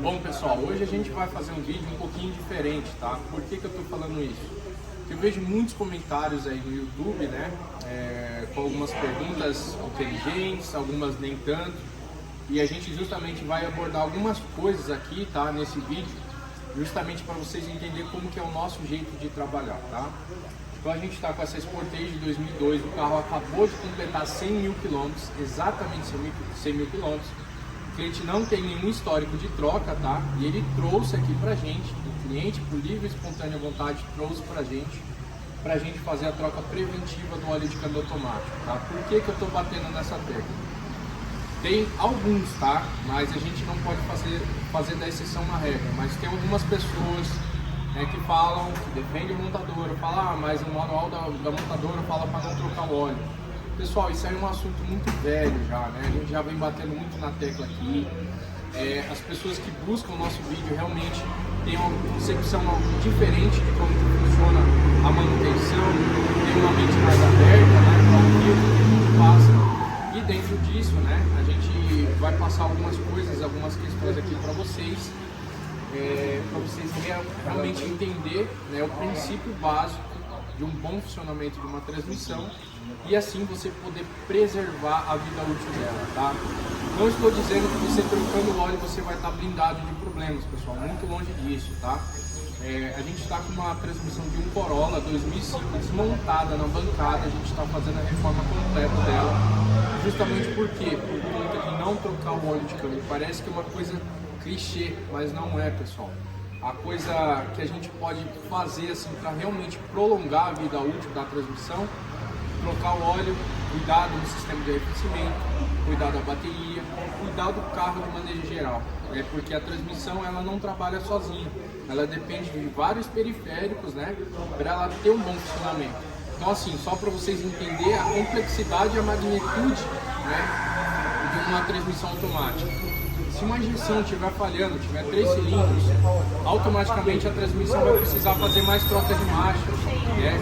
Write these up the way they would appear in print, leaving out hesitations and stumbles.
Bom pessoal, hoje a gente vai fazer um vídeo um pouquinho diferente, tá? Por que eu tô falando isso? Porque eu vejo muitos comentários aí no YouTube, né? Com algumas perguntas inteligentes, algumas nem tanto. E a gente justamente vai abordar algumas coisas aqui, tá? Nesse vídeo, justamente para vocês entenderem como que é o nosso jeito de trabalhar, tá? Então a gente está com essa Sportage de 2002, o carro acabou de completar 100 mil quilômetros, exatamente 100 mil quilômetros. O cliente não tem nenhum histórico de troca, tá? E ele trouxe aqui pra gente, o cliente, por livre e espontânea vontade, trouxe pra gente fazer a troca preventiva do óleo de câmbio automático, tá? Por que eu tô batendo nessa tecla? Tem alguns, tá? Mas a gente não pode fazer da exceção uma regra, mas tem algumas pessoas, né, que falam, que defendem a montadora, falam, mas o manual da montadora fala para não trocar o óleo. Pessoal, isso aí é um assunto muito velho já, né? A gente já vem batendo muito na tecla aqui. As pessoas que buscam o nosso vídeo realmente têm uma concepção diferente de como funciona a manutenção, tem uma mente mais aberta, né, para ouvir o que a gente passa. E dentro disso, né, a gente vai passar algumas coisas, algumas questões aqui para vocês realmente entender, né, o princípio básico de um bom funcionamento de uma transmissão e assim você poder preservar a vida útil dela, tá? Não estou dizendo que você trocando o óleo você vai estar blindado de problemas, pessoal, muito longe disso, tá? A gente está com uma transmissão de um Corolla 2005 desmontada na bancada, a gente está fazendo a reforma completa dela, justamente por quê? Por conta de não trocar o óleo de câmbio. Parece que é uma coisa clichê, mas não é, pessoal. A coisa que a gente pode fazer assim para realmente prolongar a vida útil da transmissão, trocar o óleo, cuidar do sistema de arrefecimento, cuidar da bateria, cuidar do carro de maneira geral, porque a transmissão ela não trabalha sozinha, ela depende de vários periféricos, né, para ela ter um bom funcionamento. Então assim, só para vocês entenderem a complexidade e a magnitude, né, de uma transmissão automática. Se uma injeção estiver falhando, tiver 3 cilindros, automaticamente a transmissão vai precisar fazer mais troca de marcha,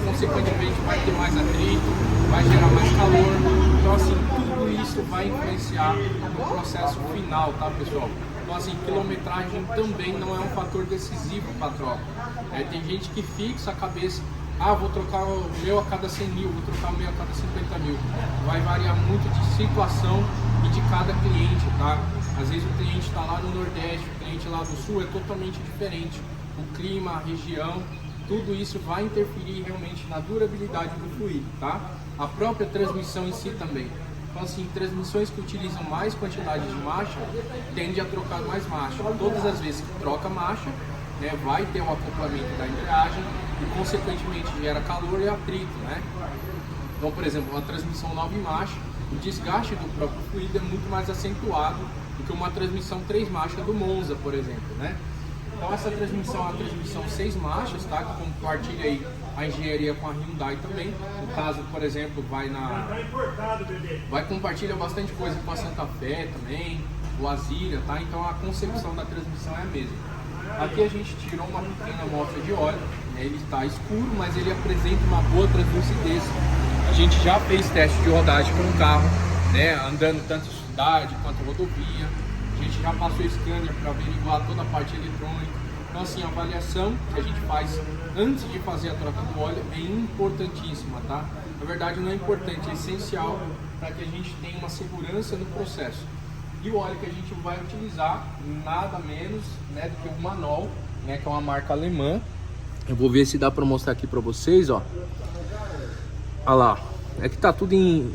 consequentemente vai ter mais atrito, vai gerar mais calor. Então assim, tudo isso vai influenciar no processo final, tá pessoal? Então assim, quilometragem também não é um fator decisivo para a troca. Tem gente que fixa a cabeça, vou trocar o meu a cada 100 mil, vou trocar o meu a cada 50 mil. Vai variar muito de situação e de cada cliente, tá? Às vezes o cliente está lá no Nordeste, o cliente lá do Sul é totalmente diferente. O clima, a região, tudo isso vai interferir realmente na durabilidade do fluido, tá? A própria transmissão em si também. Então assim, transmissões que utilizam mais quantidade de marcha, tende a trocar mais marcha. Todas as vezes que troca marcha, né, vai ter um acoplamento da embreagem e consequentemente gera calor e atrito, né? Então, por exemplo, uma transmissão 9 marchas, o desgaste do próprio fluido é muito mais acentuado do que uma transmissão 3 marchas do Monza, por exemplo, né? Então essa transmissão é uma transmissão 6 marchas, tá? Que compartilha aí a engenharia com a Hyundai também. No caso, por exemplo, vai compartilhar bastante coisa com a Santa Fé também, o Azira, tá? Então a concepção da transmissão é a mesma. Aqui a gente tirou uma pequena amostra de óleo, né? Ele está escuro, mas ele apresenta uma boa translucidez. A gente já fez teste de rodagem com o carro, né? Andando tanto em cidade quanto rodovia. A gente já passou scanner para averiguar toda a parte eletrônica. Então assim, a avaliação que a gente faz antes de fazer a troca do óleo é importantíssima, tá? Na verdade não é importante, é essencial para que a gente tenha uma segurança no processo. E o óleo que a gente vai utilizar, nada menos, né, do que o Manol, né, que é uma marca alemã. Eu vou ver se dá para mostrar aqui para vocês, ó. Olha lá, é que tá tudo em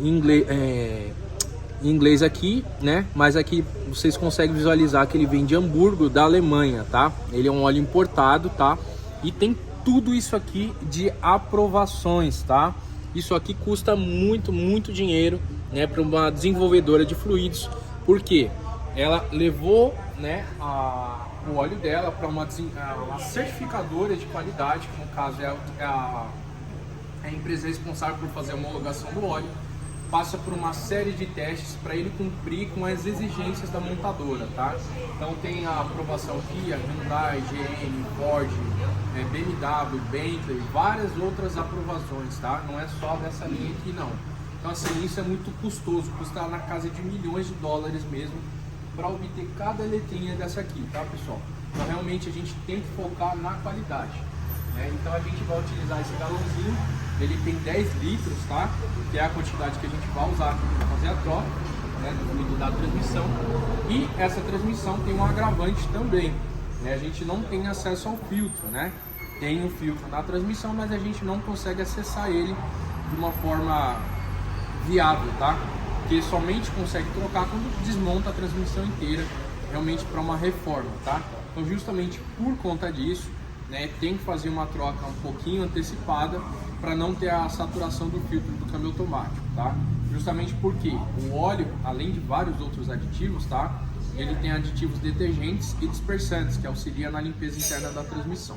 inglês aqui, né? Mas aqui vocês conseguem visualizar que ele vem de Hamburgo, da Alemanha, tá? Ele é um óleo importado, tá? E tem tudo isso aqui de aprovações, tá? Isso aqui custa muito, muito dinheiro, né, para uma desenvolvedora de fluidos. Por quê? Ela levou, né, o óleo dela para uma certificadora de qualidade, que no caso é a empresa responsável por fazer a homologação do óleo, passa por uma série de testes para ele cumprir com as exigências da montadora, tá? Então tem a aprovação Kia, Hyundai, GM, Ford, BMW, Bentley, várias outras aprovações, tá? Não é só dessa linha aqui não. Então assim, isso é muito custoso, custa na casa de milhões de dólares mesmo para obter cada letrinha dessa aqui, tá, pessoal? Então realmente a gente tem que focar na qualidade, né? Então a gente vai utilizar esse galãozinho, ele tem 10 litros, tá? Que é a quantidade que a gente vai usar aqui para fazer a troca, né, do fluido da transmissão. E essa transmissão tem um agravante também, né? A gente não tem acesso ao filtro, né? Tem um filtro na transmissão, mas a gente não consegue acessar ele de uma forma viável, tá? Porque somente consegue trocar quando desmonta a transmissão inteira, realmente para uma reforma, tá? Então justamente por conta disso, né, tem que fazer uma troca um pouquinho antecipada para não ter a saturação do filtro do câmbio automático, tá? Justamente porque o óleo, além de vários outros aditivos, tá? Ele tem aditivos detergentes e dispersantes que auxiliam na limpeza interna da transmissão.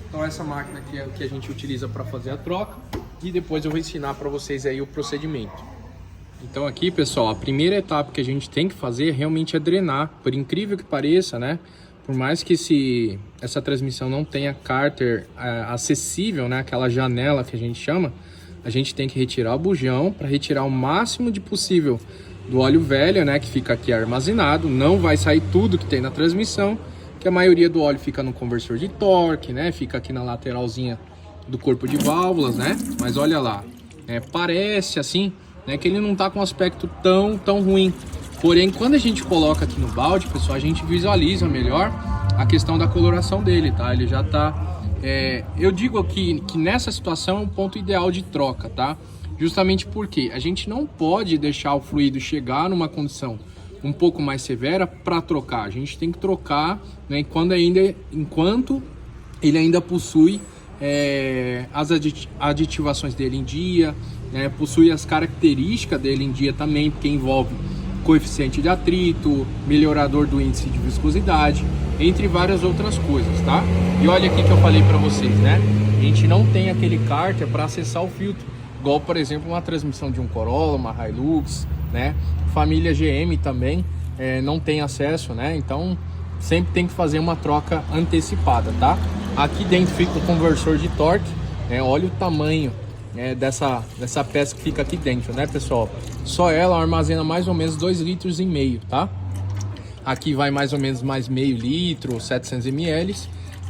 Então essa máquina aqui é o que a gente utiliza para fazer a troca e depois eu vou ensinar para vocês aí o procedimento. Então aqui, pessoal, a primeira etapa que a gente tem que fazer realmente é drenar, por incrível que pareça, né? Por mais que essa transmissão não tenha cárter acessível, né? Aquela janela que a gente chama, a gente tem que retirar o bujão para retirar o máximo de possível do óleo velho, né? Que fica aqui armazenado, não vai sair tudo que tem na transmissão, que a maioria do óleo fica no conversor de torque, né? Fica aqui na lateralzinha do corpo de válvulas, né? Mas olha lá, parece assim, né, que ele não tá com um aspecto tão ruim. Porém, quando a gente coloca aqui no balde, pessoal, a gente visualiza melhor a questão da coloração dele, tá? Ele já tá... eu digo aqui que nessa situação é um ponto ideal de troca, tá? Justamente porque a gente não pode deixar o fluido chegar numa condição um pouco mais severa para trocar. A gente tem que trocar, né, enquanto ele ainda possui as aditivações dele em dia, né, possui as características dele em dia também, porque envolve coeficiente de atrito, melhorador do índice de viscosidade, entre várias outras coisas, tá? E olha aqui que eu falei para vocês, né? A gente não tem aquele cárter para acessar o filtro, igual, por exemplo, uma transmissão de um Corolla, uma Hilux, né? Família GM também não tem acesso, né? Então sempre tem que fazer uma troca antecipada, tá? Aqui dentro fica o conversor de torque, olha o tamanho dessa peça que fica aqui dentro, né, pessoal? Só ela armazena mais ou menos 2,5 litros, tá? Aqui vai mais ou menos mais meio litro, 700 ml.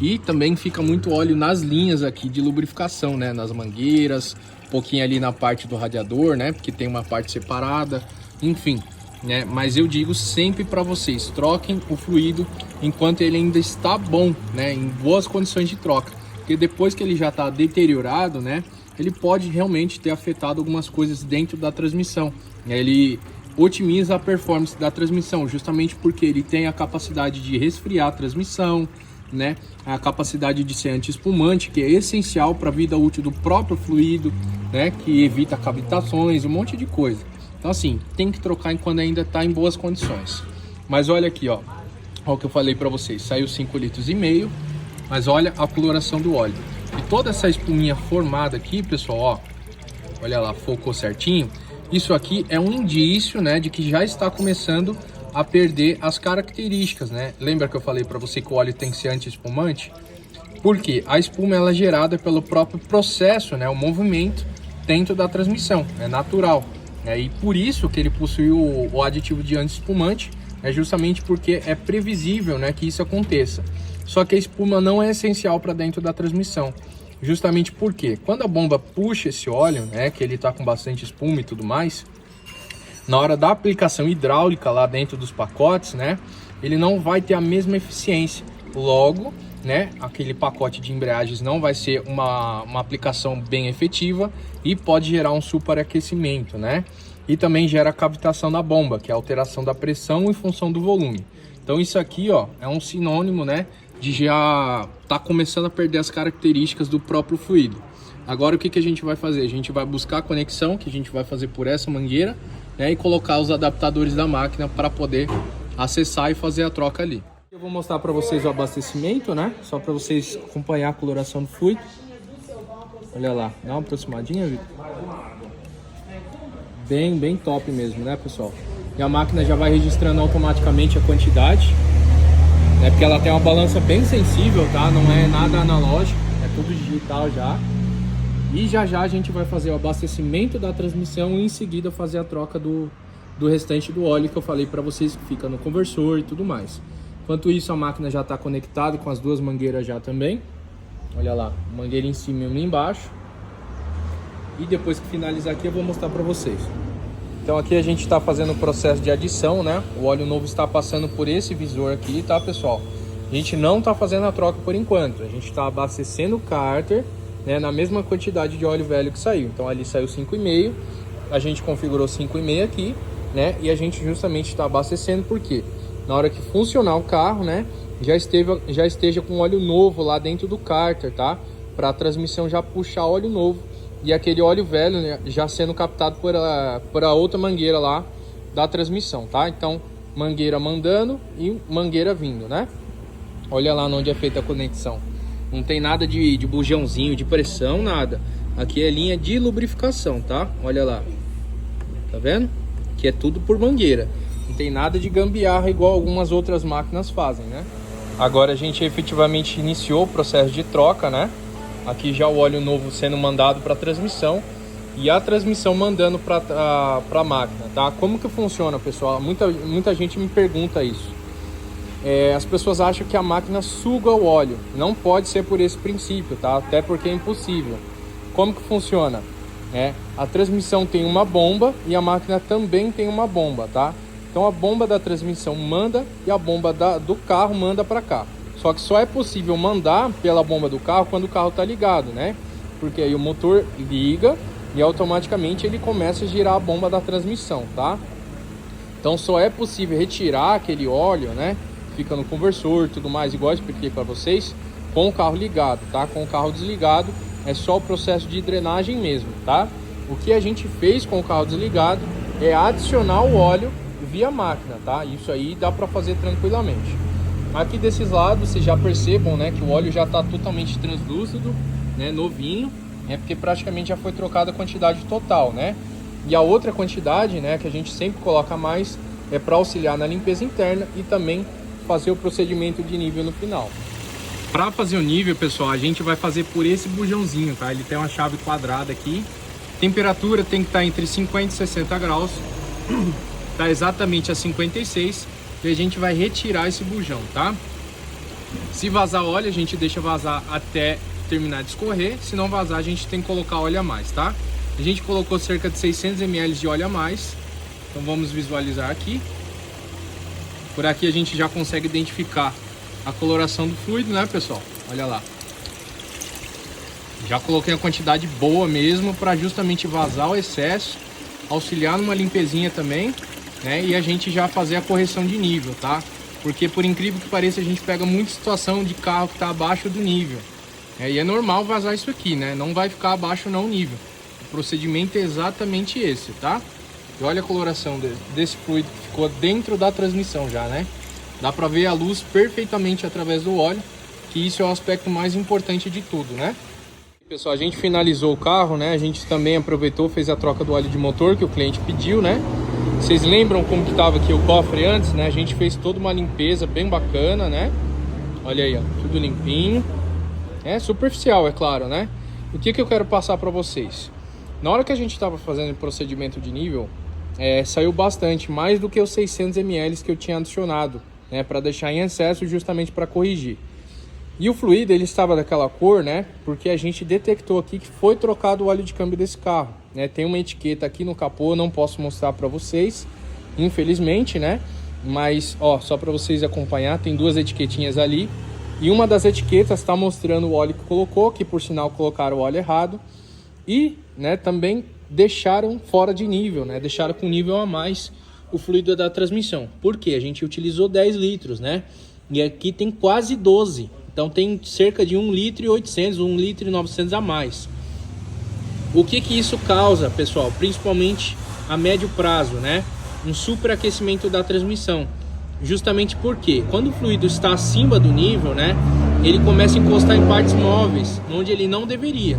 E também fica muito óleo nas linhas aqui de lubrificação, né? Nas mangueiras, um pouquinho ali na parte do radiador, né? Porque tem uma parte separada, enfim, né? Mas eu digo sempre para vocês, troquem o fluido enquanto ele ainda está bom, né? Em boas condições de troca. Porque depois que ele já está deteriorado, né? Ele pode realmente ter afetado algumas coisas dentro da transmissão. Ele otimiza a performance da transmissão, justamente porque ele tem a capacidade de resfriar a transmissão, né? A capacidade de ser anti-espumante, que é essencial para a vida útil do próprio fluido, né? Que evita cavitações, um monte de coisa. Então assim, tem que trocar enquanto ainda está em boas condições. Mas olha aqui, ó o que eu falei para vocês, saiu 5,5 litros, mas olha a coloração do óleo. E toda essa espuminha formada aqui, pessoal, ó, olha lá, focou certinho. Isso aqui é um indício, né, de que já está começando a perder as características, né? Lembra que eu falei para você que o óleo tem que ser anti-espumante? Porque a espuma ela é gerada pelo próprio processo, né, o movimento dentro da transmissão, é natural. E por isso que ele possui o aditivo de anti-espumante, justamente porque é previsível, né, que isso aconteça. Só que a espuma não é essencial para dentro da transmissão, justamente porque quando a bomba puxa esse óleo, né, que ele está com bastante espuma e tudo mais, na hora da aplicação hidráulica lá dentro dos pacotes, né, ele não vai ter a mesma eficiência. Logo, né, aquele pacote de embreagens não vai ser uma aplicação bem efetiva e pode gerar um superaquecimento, né? E também gera cavitação na bomba, que é a alteração da pressão em função do volume. Então isso aqui, ó, é um sinônimo, né, de já tá começando a perder as características do próprio fluido. Agora o que a gente vai fazer? A gente vai buscar a conexão, que a gente vai fazer por essa mangueira, né, e colocar os adaptadores da máquina para poder acessar e fazer a troca ali. Eu vou mostrar para vocês o abastecimento, né, só para vocês acompanhar a coloração do fluido. Olha lá, dá uma aproximadinha, Vitor. Bem top mesmo, né, pessoal? E a máquina já vai registrando automaticamente a quantidade, né, porque ela tem uma balança bem sensível, tá? Não é nada analógico, é tudo digital já. E já a gente vai fazer o abastecimento da transmissão e em seguida fazer a troca do do restante do óleo que eu falei para vocês, que fica no conversor e tudo mais. Enquanto isso, a máquina já está conectada com as duas mangueiras já também. Olha lá, mangueira em cima e uma embaixo. E depois que finalizar aqui eu vou mostrar para vocês. Então aqui a gente está fazendo o processo de adição, né? O óleo novo está passando por esse visor aqui, tá, pessoal? A gente não está fazendo a troca por enquanto. A gente está abastecendo o cárter, né, na mesma quantidade de óleo velho que saiu. Então ali saiu 5,5. A gente configurou 5,5 aqui, né? E a gente justamente está abastecendo porque na hora que funcionar o carro, né, já esteja com óleo novo lá dentro do cárter, tá? Para a transmissão já puxar óleo novo e aquele óleo velho, né, já sendo captado por a outra mangueira lá da transmissão, tá? Então, mangueira mandando e mangueira vindo, né? Olha lá onde é feita a conexão. Não tem nada de bujãozinho, de pressão, nada. Aqui é linha de lubrificação, tá? Olha lá. Tá vendo? Que é tudo por mangueira. Não tem nada de gambiarra igual algumas outras máquinas fazem, né? Agora a gente efetivamente iniciou o processo de troca, né? Aqui já o óleo novo sendo mandado para a transmissão e a transmissão mandando para a máquina, tá? Como que funciona, pessoal? Muita gente me pergunta isso. As pessoas acham que a máquina suga o óleo. Não pode ser por esse princípio, tá? Até porque é impossível. Como que funciona? A transmissão tem uma bomba e a máquina também tem uma bomba, tá? Então a bomba da transmissão manda e a bomba do carro manda para cá. Só que só é possível mandar pela bomba do carro quando o carro está ligado, né? Porque aí o motor liga e automaticamente ele começa a girar a bomba da transmissão, tá? Então só é possível retirar aquele óleo, né? Fica no conversor e tudo mais, igual eu expliquei para vocês, com o carro ligado, tá? Com o carro desligado é só o processo de drenagem mesmo, tá? O que a gente fez com o carro desligado é adicionar o óleo via máquina, tá? Isso aí dá para fazer tranquilamente. Aqui desses lados vocês já percebam, né, que o óleo já está totalmente translúcido, né, novinho, porque praticamente já foi trocada a quantidade total, né? E a outra quantidade, né, que a gente sempre coloca mais é para auxiliar na limpeza interna e também fazer o procedimento de nível no final. Para fazer o nível, pessoal, a gente vai fazer por esse bujãozinho, tá? Ele tem uma chave quadrada aqui. Temperatura tem que estar entre 50 e 60 graus. Tá exatamente a 56. E a gente vai retirar esse bujão, tá? Se vazar óleo, a gente deixa vazar até terminar de escorrer. Se não vazar, a gente tem que colocar óleo a mais, tá? A gente colocou cerca de 600 ml de óleo a mais. Então vamos visualizar aqui. Por aqui a gente já consegue identificar a coloração do fluido, né, pessoal? Olha lá. Já coloquei a quantidade boa mesmo para justamente vazar o excesso, auxiliar numa limpezinha também, né? E a gente já fazer a correção de nível, tá? Porque por incrível que pareça, a gente pega muita situação de carro que está abaixo do nível. E é normal vazar isso aqui, né? Não vai ficar abaixo não o nível. O procedimento é exatamente esse, tá? E olha a coloração desse fluido que ficou dentro da transmissão já, né? Dá para ver a luz perfeitamente através do óleo, que isso é o aspecto mais importante de tudo, né? Pessoal, a gente finalizou o carro, né? A gente também aproveitou, fez a troca do óleo de motor que o cliente pediu, né? Vocês lembram como que estava aqui o cofre antes, né? A gente fez toda uma limpeza bem bacana, né? Olha aí, ó, tudo limpinho. É superficial, é claro, né? O que eu quero passar para vocês? Na hora que a gente estava fazendo o procedimento de nível, saiu bastante, mais do que os 600 ml que eu tinha adicionado, né? Para deixar em excesso, justamente para corrigir. E o fluido, ele estava daquela cor, né? Porque a gente detectou aqui que foi trocado o óleo de câmbio desse carro, né? Tem uma etiqueta aqui no capô, não posso mostrar para vocês, infelizmente, né? Mas, ó, só para vocês acompanhar, tem duas etiquetinhas ali. E uma das etiquetas está mostrando o óleo que colocou, que por sinal colocaram o óleo errado. E, né, também deixaram fora de nível, né? Deixaram com nível a mais o fluido da transmissão. Por quê? A gente utilizou 10 litros, né? E aqui tem quase 12. Então tem cerca de 1 litro e 800, 1 litro e 900 a mais. O que isso causa, pessoal? Principalmente a médio prazo, né? Um superaquecimento da transmissão. Justamente porque quando o fluido está acima do nível, né? Ele começa a encostar em partes móveis, onde ele não deveria.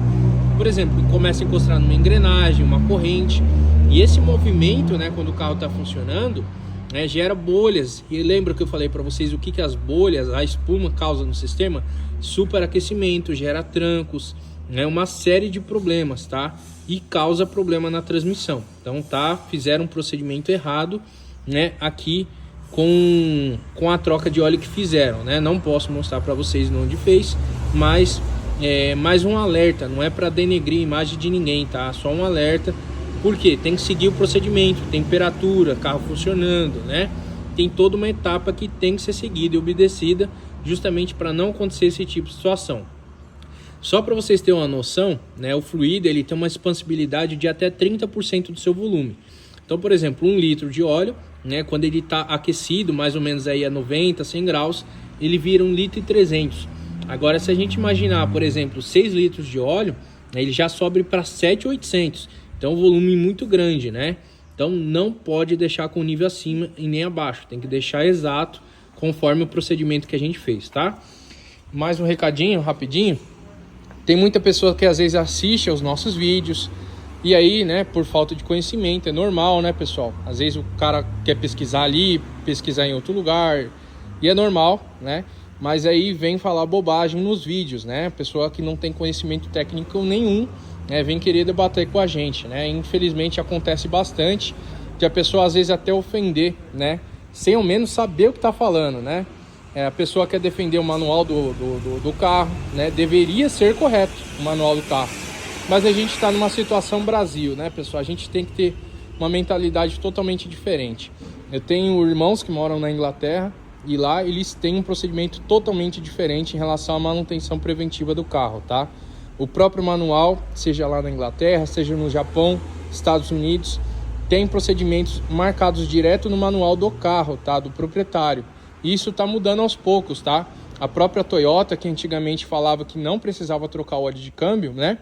Por exemplo, começa a encostar numa engrenagem, uma corrente. E esse movimento, né? Quando o carro está funcionando, né, gera bolhas. E lembra que eu falei para vocês o que as bolhas, a espuma causa no sistema? Superaquecimento, gera trancos, né, uma série de problemas, tá? e causa problema na transmissão. Então fizeram um procedimento errado, né, aqui com a troca de óleo que fizeram, né? Não posso mostrar para vocês onde fez, mas mais um alerta, não é para denegrir a imagem de ninguém, tá? Só um alerta, porque tem que seguir o procedimento, temperatura, carro funcionando, né? Tem toda uma etapa que tem que ser seguida e obedecida, justamente para não acontecer esse tipo de situação. Só para vocês terem uma noção, né, o fluido ele tem uma expansibilidade de até 30% do seu volume. Então, por exemplo, 1 litro de óleo, né, quando ele está aquecido, mais ou menos aí a 90, 100 graus, ele vira 1,3 litro. Agora, se a gente imaginar, por exemplo, 6 litros de óleo, né, ele já sobe para 7,800. Então, um volume muito grande, né? Então, não pode deixar com nível acima e nem abaixo. Tem que deixar exato, conforme o procedimento que a gente fez, tá? Mais um recadinho, rapidinho. Tem muita pessoa que às vezes assiste aos nossos vídeos e aí, né, por falta de conhecimento, é normal, né, pessoal? Às vezes o cara quer pesquisar ali, pesquisar em outro lugar e é normal, né? Mas aí vem falar bobagem nos vídeos, né? Pessoa que não tem conhecimento técnico nenhum, né, vem querer debater com a gente, né? Infelizmente acontece bastante de a pessoa às vezes até ofender, né? Sem ao menos saber o que está falando, né? A pessoa quer defender o manual do carro, né? Deveria ser correto o manual do carro. Mas a gente está numa situação Brasil, né, pessoal? A gente tem que ter uma mentalidade totalmente diferente. Eu tenho irmãos que moram na Inglaterra e lá eles têm um procedimento totalmente diferente em relação à manutenção preventiva do carro, tá? O próprio manual, seja lá na Inglaterra, seja no Japão, Estados Unidos, tem procedimentos marcados direto no manual do carro, tá? Do proprietário. Isso está mudando aos poucos, tá? A própria Toyota, que antigamente falava que não precisava trocar o óleo de câmbio, né?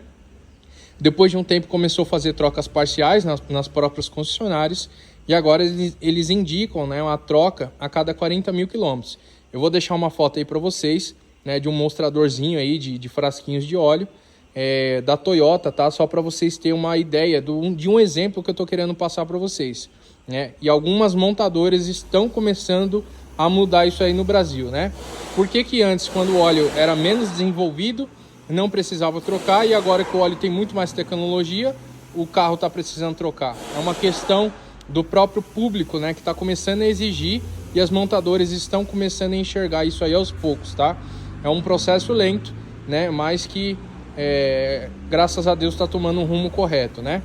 Depois de um tempo começou a fazer trocas parciais nas próprias concessionárias e agora eles indicam, né, uma troca a cada 40 mil quilômetros. Eu vou deixar uma foto aí para vocês, né, de um mostradorzinho aí de frasquinhos de óleo da Toyota, tá? Só para vocês terem uma ideia de um exemplo que eu estou querendo passar para vocês, né? E algumas montadoras estão começando a mudar isso aí no Brasil, né? Por que antes, quando o óleo era menos desenvolvido, não precisava trocar e agora que o óleo tem muito mais tecnologia, o carro está precisando trocar? É uma questão do próprio público, né, que está começando a exigir e as montadoras estão começando a enxergar isso aí aos poucos, tá? É um processo lento, né, mas que graças a Deus está tomando um rumo correto, né?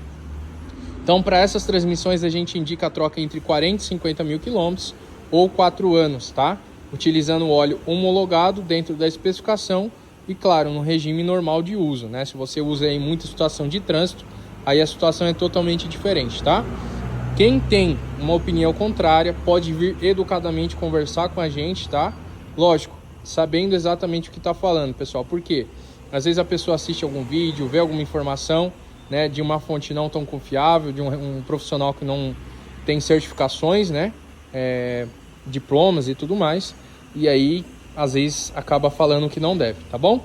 Então, para essas transmissões a gente indica a troca entre 40 e 50 mil quilômetros ou 4 anos, tá? Utilizando o óleo homologado dentro da especificação e, claro, no regime normal de uso, né? Se você usa em muita situação de trânsito, aí a situação é totalmente diferente, tá? Quem tem uma opinião contrária pode vir educadamente conversar com a gente, tá? Lógico, sabendo exatamente o que está falando, pessoal. Por quê? Às vezes a pessoa assiste algum vídeo, vê alguma informação, né, de uma fonte não tão confiável, de um profissional que não tem certificações, né? Diplomas e tudo mais, e aí às vezes acaba falando que não deve, tá bom?